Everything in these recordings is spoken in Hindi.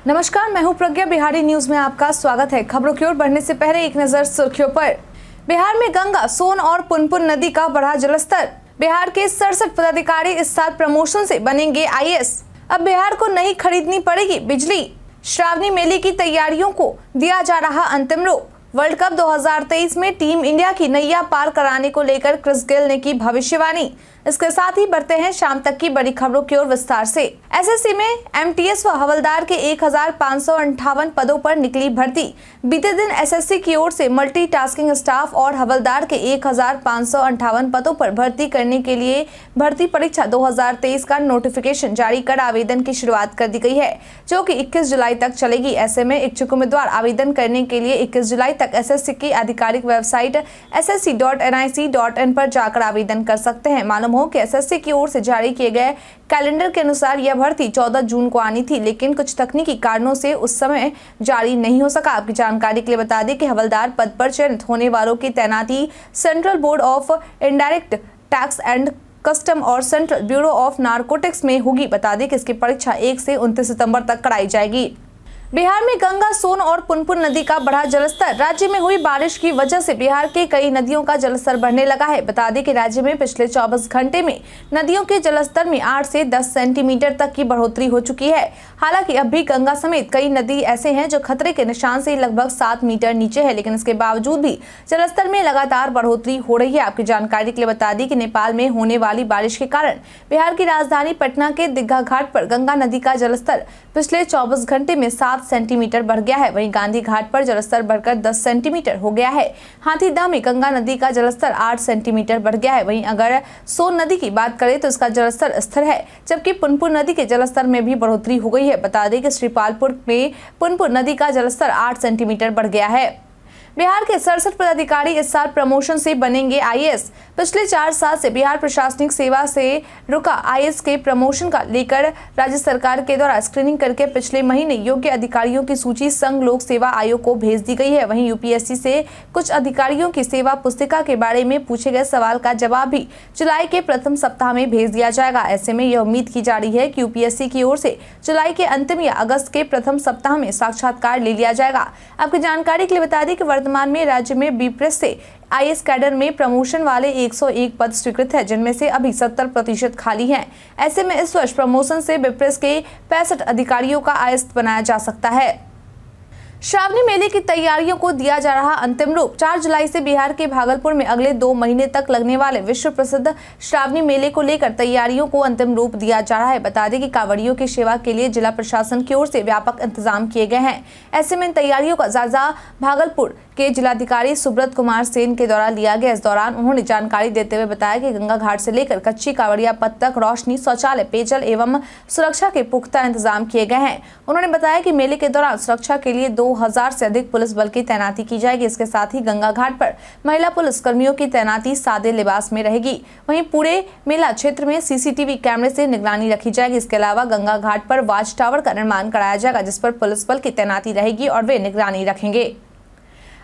नमस्कार, मैं हूं प्रज्ञा। बिहारी न्यूज में आपका स्वागत है। खबरों की ओर बढ़ने से पहले एक नजर सुर्खियों पर। बिहार में गंगा, सोन और पुनपुन नदी का बढ़ा जलस्तर। बिहार के 67 पदाधिकारी इस साल प्रमोशन से बनेंगे आईएएस। अब बिहार को नहीं खरीदनी पड़ेगी बिजली। श्रावणी मेले की तैयारियों को दिया जा रहा अंतिम रूप। वर्ल्ड कप 2023 में टीम इंडिया की नैया पार कराने को लेकर क्रिस गेल ने की भविष्यवाणी। इसके साथ ही बढ़ते हैं शाम तक की बड़ी खबरों की ओर विस्तार से। एसएससी में एमटीएस व हवलदार के 1558 पदों पर निकली भर्ती। बीते दिन एसएससी की ओर से मल्टीटास्किंग स्टाफ और हवलदार के 1558 पदों पर भर्ती करने के लिए भर्ती परीक्षा 2023 का नोटिफिकेशन जारी कर आवेदन की शुरुआत कर दी गई है, जो कि 21 जुलाई तक चलेगी। ऐसे में इच्छुक उम्मीदवार आवेदन करने के लिए 21 जुलाई तक एसएससी की आधिकारिक वेबसाइट ssc.nic.in पर जाकर आवेदन कर सकते हैं। मालूम हो कि एसएससी की ओर से जारी किए गए कैलेंडर के अनुसार यह भर्ती 14 जून को आनी थी, लेकिन कुछ तकनीकी कारणों से उस समय जारी नहीं हो सका। आपकी जानकारी के लिए बता दें कि हवलदार पद पर चयनित होने वालों की तैनाती central board of indirect tax and custom और सेंट्रल ब्यूरो ऑफ नारकोटिक्स में होगी। बता दें कि इसकी परीक्षा 1 से 29 सितंबर तक कराई जाएगी। बिहार में गंगा, सोन और पुनपुन नदी का बढ़ा जलस्तर। राज्य में हुई बारिश की वजह से बिहार के कई नदियों का जलस्तर बढ़ने लगा है। बता दें कि राज्य में पिछले 24 घंटे में नदियों के जलस्तर में 8 से 10 सेंटीमीटर तक की बढ़ोतरी हो चुकी है। हालांकि अब भी गंगा समेत कई नदी ऐसे हैं जो खतरे के निशान से लगभग 7 मीटर नीचे है, लेकिन इसके बावजूद भी जलस्तर में लगातार बढ़ोतरी हो रही है। आपकी जानकारी के लिए बता दी कि नेपाल में होने वाली बारिश के कारण बिहार की राजधानी पटना के दीघा घाट पर गंगा नदी का जलस्तर पिछले 24 घंटे में 7 सेंटीमीटर बढ़ गया है। वहीं गांधी घाट पर जलस्तर बढ़कर 10 सेंटीमीटर हो गया है। हाथीदह में गंगा नदी का जलस्तर 8 सेंटीमीटर बढ़ गया है। वहीं अगर सोन नदी की बात करें तो इसका जलस्तर स्थिर है, जबकि पुनपुन नदी के जलस्तर में भी बढ़ोतरी हो गई है। बता दें कि श्रीपालपुर में पुनपुन नदी का जलस्तर 8 सेंटीमीटर बढ़ गया है। बिहार के 67 पदाधिकारी इस साल प्रमोशन से बनेंगे आईएएस। पिछले 4 साल से बिहार प्रशासनिक सेवा से रुका आईएएस के प्रमोशन का लेकर राज्य सरकार के द्वारा स्क्रीनिंग करके पिछले महीने योग्य अधिकारियों की सूची संघ लोक सेवा आयोग को भेज दी गई है। वहीं यूपीएससी से कुछ अधिकारियों की सेवा पुस्तिका के बारे में पूछे गए सवाल का जवाब भी जुलाई के प्रथम सप्ताह में भेज दिया जाएगा। ऐसे में यह उम्मीद की जा रही है कि यूपीएससी की ओर से जुलाई के अंतिम या अगस्त के प्रथम सप्ताह में साक्षात्कार ले लिया जाएगा। आपकी जानकारी के लिए बता दें कि वर्तमान में राज्य में बीप्रेस से आईएएस कैडर में प्रमोशन वाले 101 पद स्वीकृत है, जिनमें से अभी 70% खाली हैं। ऐसे में इस वर्ष प्रमोशन से बीप्रेस के 65 अधिकारियों का आईएएस बनाया जा सकता है। श्रावणी मेले की तैयारियों को दिया जा रहा अंतिम रूप। 4 जुलाई से बिहार के भागलपुर में अगले 2 महीने तक लगने वाले विश्व प्रसिद्ध श्रावणी मेले को लेकर तैयारियों को अंतिम रूप दिया जा रहा है। बता दें कि कांवड़ियों की सेवा के लिए जिला प्रशासन की ओर से व्यापक इंतजाम किए गए हैं। ऐसे में तैयारियों का जायजा भागलपुर के जिलाधिकारी सुब्रत कुमार सेन के द्वारा लिया गया। इस दौरान उन्होंने जानकारी देते हुए बताया कि गंगा घाट से लेकर कच्ची कांवड़िया पथ तक रोशनी, शौचालय, पेयजल एवं सुरक्षा के पुख्ता इंतजाम किए गए हैं। उन्होंने बताया कि मेले के दौरान सुरक्षा के लिए 2000 से अधिक पुलिस बल की तैनाती की जाएगी। इसके साथ ही गंगा घाट पर महिला पुलिस कर्मियों की तैनाती सादे लिबास में रहेगी। वहीं पूरे मेला क्षेत्र में सीसीटीवी कैमरे से निगरानी रखी जाएगी। इसके अलावा गंगा घाट पर वॉच टावर का निर्माण कराया जाएगा, जिस पर पुलिस बल की तैनाती रहेगी और वे निगरानी रखेंगे।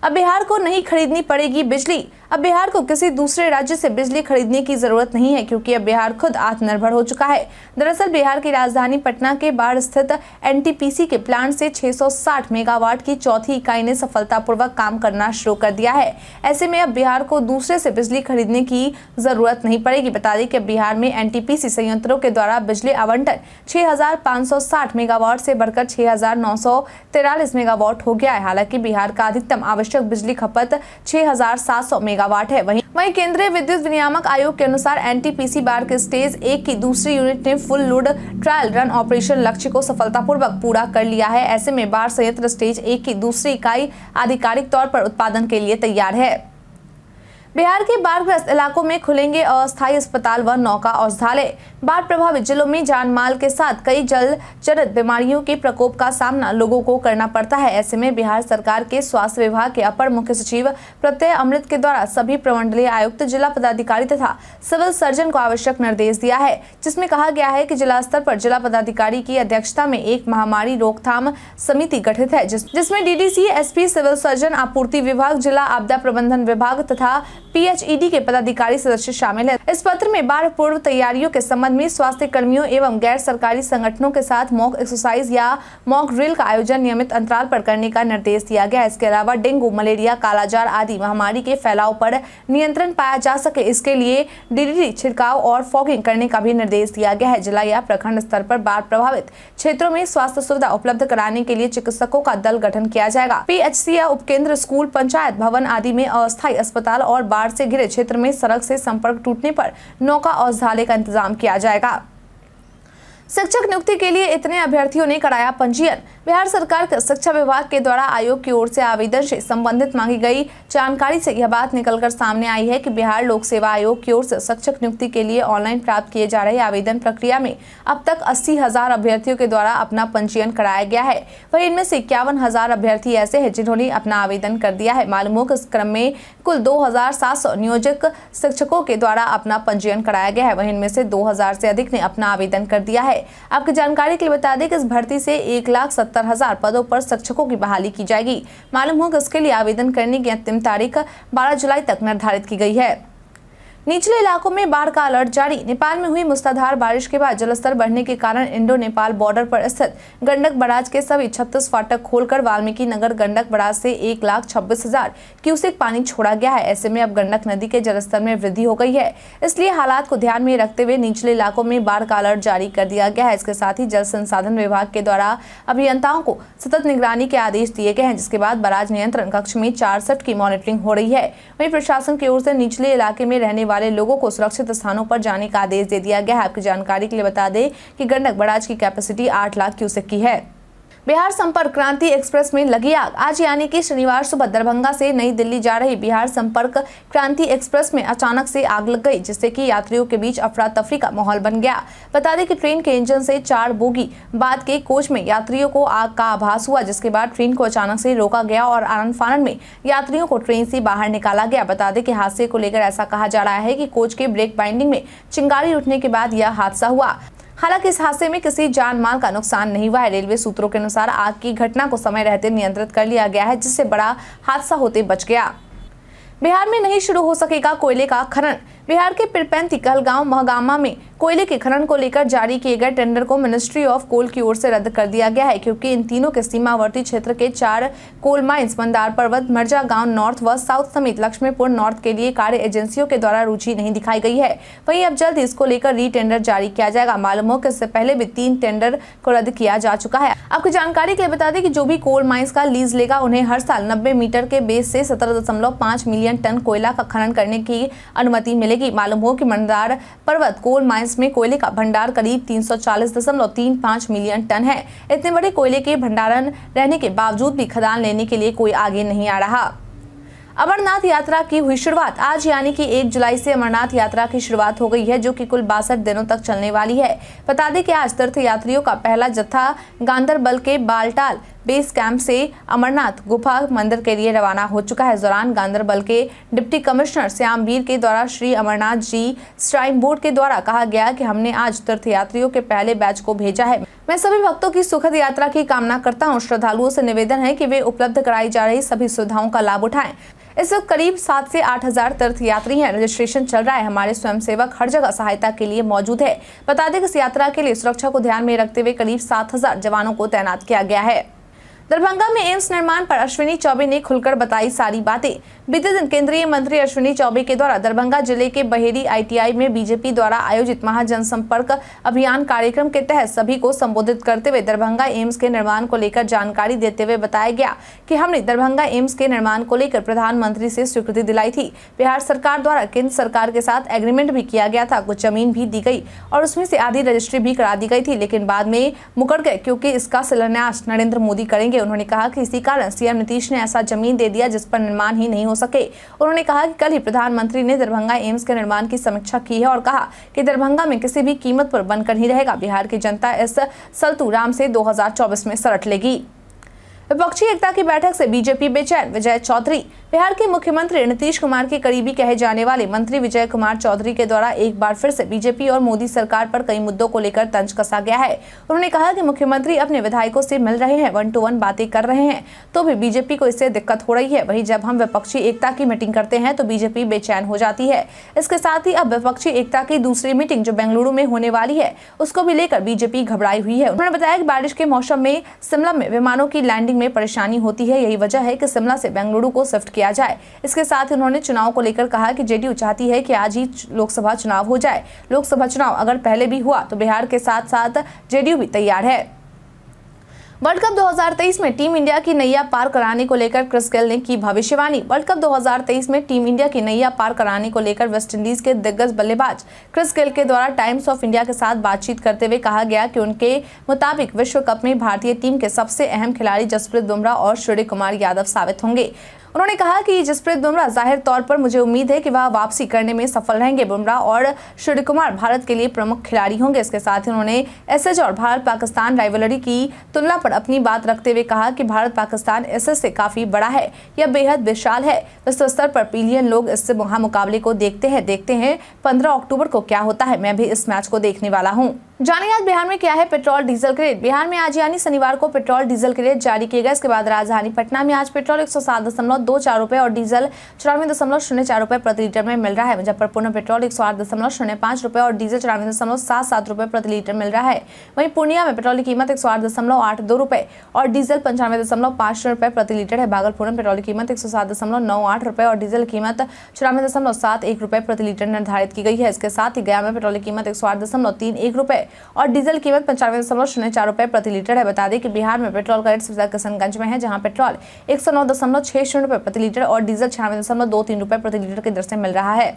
अब बिहार को नहीं खरीदनी पड़ेगी बिजली। अब बिहार को किसी दूसरे राज्य से बिजली खरीदने की जरूरत नहीं है, क्योंकि अब बिहार खुद आत्मनिर्भर हो चुका है। दरअसल बिहार की राजधानी पटना के बाढ़ स्थित एनटीपीसी के प्लांट से 660 मेगावाट की चौथी इकाई ने सफलतापूर्वक काम करना शुरू कर दिया है। ऐसे में अब बिहार को दूसरे से बिजली खरीदने की जरूरत नहीं पड़ेगी। बता दें कि बिहार में एनटीपीसी संयंत्रों के द्वारा बिजली आवंटन 6560 मेगावाट से बढ़कर 6943 मेगावाट हो गया है। हालांकि बिहार का अधिकतम आवश्यक बिजली खपत 6700 मेगावाट है। वहीं केंद्रीय विद्युत विनियामक आयोग के अनुसार एनटीपीसी बाढ़ के स्टेज 1 की दूसरी यूनिट ने full load trial run operation लक्ष्य को सफलतापूर्वक पूरा कर लिया है। ऐसे में बाढ़ संयंत्र स्टेज 1 की दूसरी इकाई आधिकारिक तौर पर उत्पादन के लिए तैयार है। बिहार के बाढ़ग्रस्त इलाकों में खुलेंगे अस्थायी अस्पताल व नौका औषधालय। बाढ़ प्रभावित जिलों में जान माल के साथ कई जलजनित बीमारियों के प्रकोप का सामना लोगों को करना पड़ता है। ऐसे में बिहार सरकार के स्वास्थ्य विभाग के अपर मुख्य सचिव प्रत्यय अमृत के द्वारा सभी प्रमंडलीय आयुक्त, जिला पदाधिकारी तथा सिविल सर्जन को आवश्यक निर्देश दिया है, जिसमें कहा गया है कि जिला स्तर पर जिला पदाधिकारी की अध्यक्षता में एक महामारी रोकथाम समिति गठित है, जिसमें डीडीसी, एसपी, सिविल सर्जन, आपूर्ति विभाग, जिला आपदा प्रबंधन विभाग तथा PHED के पदाधिकारी सदस्य शामिल है। इस पत्र में बाढ़ पूर्व तैयारियों के संबंध में स्वास्थ्य कर्मियों एवं गैर सरकारी संगठनों के साथ मॉक एक्सरसाइज या मॉक ड्रिल का आयोजन नियमित अंतराल पर करने का निर्देश दिया गया है। इसके अलावा डेंगू, मलेरिया, कालाजार आदि महामारी के फैलाव पर नियंत्रण पाया जा सके, इसके लिए DDT छिड़काव और फॉगिंग करने का भी निर्देश दिया गया है। जिला या प्रखंड स्तर पर बाढ़ प्रभावित क्षेत्रों में स्वास्थ्य सुविधा उपलब्ध कराने के लिए चिकित्सकों का दल गठन किया जाएगा। PHC या उपकेंद्र, स्कूल, पंचायत भवन आदि में अस्थायी अस्पताल और बाढ़ से घिरे क्षेत्र में सड़क से संपर्क टूटने पर नौका और झाले का इंतजाम किया जाएगा। शिक्षक नियुक्ति के लिए इतने अभ्यर्थियों ने कराया पंजीयन। बिहार सरकार के शिक्षा विभाग के द्वारा आयोग की ओर से आवेदन से संबंधित मांगी गई जानकारी से यह बात निकलकर सामने आई है कि बिहार लोक सेवा आयोग की ओर से शिक्षक नियुक्ति के लिए ऑनलाइन प्राप्त किए जा रहे आवेदन प्रक्रिया में अब तक 80,000 अभ्यर्थियों के द्वारा अपना पंजीयन कराया गया है। वहीं इनमें से 51,000 अभ्यर्थी ऐसे हैं जिन्होंने अपना आवेदन कर दिया है। मालूम हो कि इस क्रम में कुल 2,700 नियोजित शिक्षकों के द्वारा अपना पंजीयन कराया गया है। वहीं इनमें से 2,000 से अधिक ने अपना आवेदन कर दिया है। आपकी जानकारी के लिए बता दें कि इस भर्ती से 1,70,000 पदों पर शिक्षकों की बहाली की जाएगी। मालूम हो कि इसके लिए आवेदन करने की अंतिम तारीख 12 जुलाई तक निर्धारित की गई है। निचले इलाकों में बाढ़ का अलर्ट जारी। नेपाल में हुई मूसलाधार बारिश के बाद जलस्तर बढ़ने के कारण इंडो नेपाल बॉर्डर पर स्थित गंडक बराज के सभी 36 फाटक खोलकर वाल्मीकि नगर गंडक बराज से 1,26,000 क्यूसेक पानी छोड़ा गया है। ऐसे में अब गंडक नदी के जलस्तर में वृद्धि हो गई है, इसलिए हालात को ध्यान में रखते हुए निचले इलाकों में बाढ़ का अलर्ट जारी कर दिया गया है। इसके साथ ही जल संसाधन विभाग के द्वारा अभियंताओं को सतत निगरानी के आदेश दिए गए हैं, जिसके बाद बराज नियंत्रण कक्ष में 64 की मॉनिटरिंग हो रही है। वहीं प्रशासन की ओर से निचले इलाके में रहने वाले लोगों को सुरक्षित स्थानों पर जाने का आदेश दे दिया गया है। आपकी जानकारी के लिए बता दें कि गंडक बराज की कैपेसिटी 8 लाख क्यूसेक की है। बिहार संपर्क क्रांति एक्सप्रेस में लगी आग। आज यानी कि शनिवार सुबह दरभंगा से नई दिल्ली जा रही बिहार संपर्क क्रांति एक्सप्रेस में अचानक से आग लग गई, जिससे कि यात्रियों के बीच अफरा तफरी का माहौल बन गया। बता दें कि ट्रेन के इंजन से 4 बोगी बाद के कोच में यात्रियों को आग का आभास हुआ, जिसके बाद ट्रेन को अचानक से रोका गया और आनन फानन में यात्रियों को ट्रेन से बाहर निकाला गया। बता दें कि हादसे को लेकर ऐसा कहा जा रहा है कि कोच के ब्रेक बाइंडिंग में चिंगारी उठने के बाद यह हादसा हुआ। हालांकि इस हादसे में किसी जान माल का नुकसान नहीं हुआ है। रेलवे सूत्रों के अनुसार आग की घटना को समय रहते नियंत्रित कर लिया गया है, जिससे बड़ा हादसा होते बच गया। बिहार में नहीं शुरू हो सकेगा कोयले का खनन। बिहार के पिरपैंती, कहलगांव, महगामा में कोयले के खनन को लेकर जारी किए गए टेंडर को मिनिस्ट्री ऑफ कोल की ओर से रद्द कर दिया गया है, क्योंकि इन तीनों के सीमावर्ती क्षेत्र के 4 कोल माइंस मंदार पर्वत, मर्जा गांव नॉर्थ व साउथ समेत लक्ष्मीपुर नॉर्थ के लिए कार्य एजेंसियों के द्वारा रुचि नहीं दिखाई गई है। वहीं अब जल्द इसको लेकर री टेंडर जारी किया जाएगा। मालूम हो कि इससे पहले भी 3 टेंडर को रद्द किया जा चुका है। आपकी जानकारी के लिए बता दें कि जो भी कोल माइंस का लीज लेगा उन्हें हर साल 90 मीटर के बेस से 17.5 मिलियन टन कोयला का खनन करने की अनुमति मिलेगी। मालूम हो कि मंदार पर्वत कोल माइंस में कोयले का भंडार करीब 340.35 मिलियन टन है। इतने बड़े कोयले के भंडारण रहने के बावजूद भी खदान लेने के लिए कोई आगे नहीं आ रहा। अमरनाथ यात्रा की हुई शुरुआत। आज यानी कि 1 जुलाई से अमरनाथ यात्रा की शुरुआत हो गई है, जो कि कुल 62 दिनों तक चलने वाली है। बता दें कि आज तीर्थ यात्रियों का पहला जत्था गांदरबल के बालटाल बेस कैंप से अमरनाथ गुफा मंदिर के लिए रवाना हो चुका है। इस दौरान गांदरबल के डिप्टी कमिश्नर श्यामवीर के द्वारा श्री अमरनाथ जी श्राइन बोर्ड के द्वारा कहा गया कि हमने आज तीर्थ यात्रियों के पहले बैच को भेजा है। मैं सभी भक्तों की सुखद यात्रा की कामना करता हूँ। श्रद्धालुओं से निवेदन है कि वे उपलब्ध कराई जा रही सभी सुविधाओं का लाभ उठाएं। इस वक्त करीब 7 से 8 हजार तीर्थ यात्री हैं। रजिस्ट्रेशन चल रहा है। हमारे स्वयंसेवक हर जगह सहायता के लिए मौजूद है। बता दें कि इस यात्रा के लिए सुरक्षा को ध्यान में रखते हुए करीब 7,000 जवानों को तैनात किया गया है। दरभंगा में एम्स निर्माण पर अश्विनी चौबे ने खुलकर बताई सारी बातें। बीते दिन केंद्रीय मंत्री अश्विनी चौबे के द्वारा दरभंगा जिले के बहेड़ी ITI में बीजेपी द्वारा आयोजित महाजनसंपर्क अभियान कार्यक्रम के तहत सभी को संबोधित करते हुए दरभंगा एम्स के निर्माण को लेकर जानकारी देते हुए बताया गया कि हमने दरभंगा एम्स के निर्माण को लेकर प्रधानमंत्री से स्वीकृति दिलाई थी। बिहार सरकार द्वारा केंद्र सरकार के साथ एग्रीमेंट भी किया गया था। कुछ जमीन भी दी गई और उसमें से आधी रजिस्ट्री भी करा दी गई थी, लेकिन बाद में मुकर गए क्योंकि इसका शिलान्यास नरेंद्र मोदी करेंगे। उन्होंने कहा कि इसी कारण सीएम नीतीश ने ऐसा जमीन दे दिया जिस पर निर्माण ही नहीं हो सके। उन्होंने कहा कि कल ही प्रधानमंत्री ने दरभंगा एम्स के निर्माण की समीक्षा की है और कहा कि दरभंगा में किसी भी कीमत पर बनकर ही रहेगा। बिहार की जनता इस सल्तू राम से 2024 में सरट लेगी। विपक्षी एकता की बैठक से बीजेपी बेचैन, विजय चौधरी। बिहार के मुख्यमंत्री नीतीश कुमार के करीबी कहे जाने वाले मंत्री विजय कुमार चौधरी के द्वारा एक बार फिर से बीजेपी और मोदी सरकार पर कई मुद्दों को लेकर तंज कसा गया है। उन्होंने कहा कि मुख्यमंत्री अपने विधायकों से मिल रहे हैं, 1-to-1 बातें कर रहे हैं, तो भी बीजेपी को इससे दिक्कत हो रही है। वहीं जब हम विपक्षी एकता की मीटिंग करते हैं तो बीजेपी बेचैन हो जाती है। इसके साथ ही अब विपक्षी एकता की दूसरी मीटिंग जो बेंगलुरु में होने वाली है उसको भी लेकर बीजेपी घबराई हुई है। उन्होंने बताया कि बारिश के मौसम में शिमला में विमानों की लैंडिंग में परेशानी होती है, यही वजह है कि शिमला से बेंगलुरु को शिफ्ट किया जाए। इसके साथ ही उन्होंने चुनाव को लेकर कहा कि जेडीयू चाहती है कि आज ही लोकसभा चुनाव हो जाए। लोकसभा चुनाव अगर पहले भी हुआ तो बिहार के साथ साथ जेडीयू भी तैयार है। वर्ल्ड कप 2023 में टीम इंडिया की नैया पार कराने को लेकर क्रिस गेल ने की भविष्यवाणी। वर्ल्ड कप 2023 में टीम इंडिया की नैया पार कराने को लेकर वेस्टइंडीज के दिग्गज बल्लेबाज क्रिस गेल के द्वारा टाइम्स ऑफ इंडिया के साथ बातचीत करते हुए कहा गया कि उनके मुताबिक विश्व कप में भारतीय टीम के सबसे अहम खिलाड़ी जसप्रीत बुमराह और सूर्य कुमार यादव साबित होंगे। उन्होंने कहा कि जसप्रीत बुमराह जाहिर तौर पर मुझे उम्मीद है कि वह वापसी करने में सफल रहेंगे। बुमराह और सूर्य कुमार भारत के लिए प्रमुख खिलाड़ी होंगे। इसके साथ ही उन्होंने एसएच और भारत पाकिस्तान राइवलरी की तुलना पर अपनी बात रखते हुए कहा कि भारत पाकिस्तान एसएच से काफी बड़ा है, यह बेहद विशाल है। विश्व स्तर पर बिलियन लोग इससे मुकाबले को देखते हैं 15 अक्टूबर को क्या होता है। मैं भी इस मैच को देखने वाला हूँ। जानिए आज बिहार में क्या है पेट्रोल डीजल के रेट। बिहार में आज यानी शनिवार को पेट्रोल डीजल के रेट जारी किए गए। इसके बाद राजधानी पटना में आज पेट्रोल 107.24 रुपए और डीजल 94.04 रुपए प्रति लीटर में मिल रहा है। मुजफ्फरपुर में पेट्रोल 108.05 रुपए और डीजल 94.77 रुपए प्रति लीटर मिल रहा है। वहीं पूर्णिया में पेट्रोल की कीमत 108.82 रुपए और डीजल 95.5 रुपए प्रति लीटर है। भागलपुर में पेट्रोल की कीमत 107.98 रुपए और डीजल की कीमत 94.71 रुपए प्रति लीटर निर्धारित की गई है। इसके साथ ही गया में पेट्रोल की कीमत 108.31 रुपए और डीजल कीमत 95.04 रुपए प्रति लीटर है। बता दें कि बिहार में पेट्रोल का रेट सबसे ज्यादा किशनगंज में है, जहां पेट्रोल 109.60 रुपए प्रति लीटर और डीजल 96.23 रुपए प्रति लीटर की दर से मिल रहा है।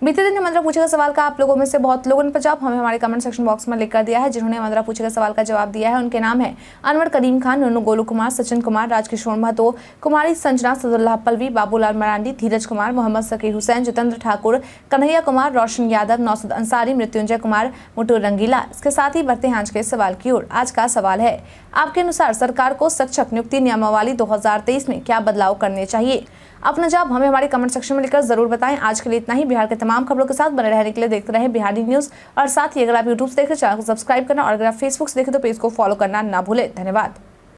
बीते दिन मंद्रा पूछेगा सवाल का आप लोगों में से बहुत लोगों ने जवाब हमें हमारे कमेंट सेक्शन बॉक्स में लिख कर दिया है। जिन्होंने मंद्रा पूछेगा सवाल का जवाब दिया है उनके नाम है अनवर करीम खान, नूनू गोलू कुमार, सचिन कुमार, राजकिशोर महतो, कुमारी संजना, सदुल्लाह पलवी, बाबूलाल मरांडी, धीरज कुमार, मोहम्मद सकीर हुसैन, जितेंद्र ठाकुर, कन्हैया कुमार, रोशन यादव, नौसद अंसारी, मृत्युंजय कुमार, मुटू रंगीला। इसके साथ ही बढ़ते हैं आज के सवाल की ओर। आज का सवाल है, आपके अनुसार सरकार को शिक्षक नियुक्ति नियमावली 2023 में क्या बदलाव करने चाहिए? अपना जवाब हमें हमारे कमेंट सेक्शन में लिखकर जरूर बताएं। आज के लिए इतना ही। बिहार के तमाम खबरों के साथ बने रहने के लिए देखते रहे बिहारी न्यूज और साथ ही अगर आप यूट्यूब से देख रहे चैनल को सब्सक्राइब करना और अगर आप फेसबुक से देखें तो पेज को फॉलो करना ना भूलें। धन्यवाद।